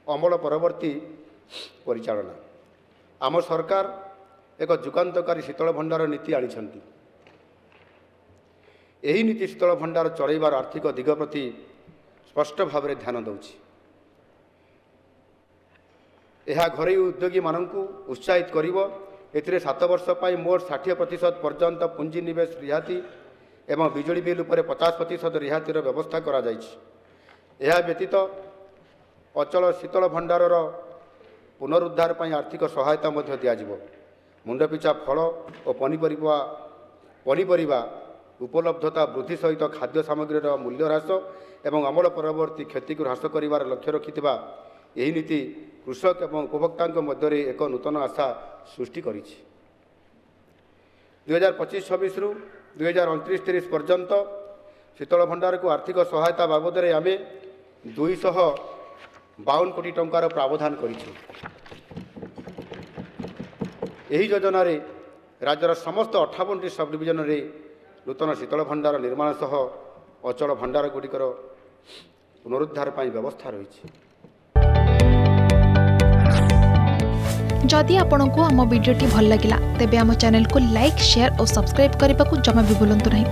अमल परवर्ती परिचालना आम सरकार एक जुगान्तकारी शीतल भंडार नीति आनिछंती। एही नीति शीतल भंडार चलैबार आर्थिक दिग प्रति स्पष्ट भाव में ध्यान दौछि। यह घरोई उद्योगी मानकु उत्साहित करिवो। एथिरे 7 वर्ष पाई मोट 60% पर्यंत पुंजी निवेश रिहाती एवं बिजुली बिल उपर 50% रिहातीर व्यवस्था करा जाइछि। यह व्यतीत अचल शीतल भंडारर पुनरुद्धार पाई आर्थिक सहायता मध्य दियाजिवो। मुंडपिछा फल और पनीपरिबा उपलब्धता वृद्धि सहित खाद्य सामग्रीर मूल्य ह्रास एवं अमल परवर्ती क्षति को ह्रास करिवार लक्ष्य रखिथिबा एही नीति कृषक एवं उपभोक्ता मध्य एक नूतन आशा सृष्टि करिछि। 2025-26 रु 2029-30 पर्यंत शीतल भंडार को आर्थिक सहायता बाबद आम 252 कोटी टंकार प्रावधान करिछु। एही योजना रे राज्यर समस्त 58 सब डिविजन रे नूतन शीतल भंडार निर्माण सह अचल भंडार गुड़िकर पुनरुद्धार पाई व्यवस्था रही। जदि आपंक आम भिडी भल लगा तेब आम चैनल को लाइक शेयर और सब्सक्राइब करने को जमा भी भूलु नहीं।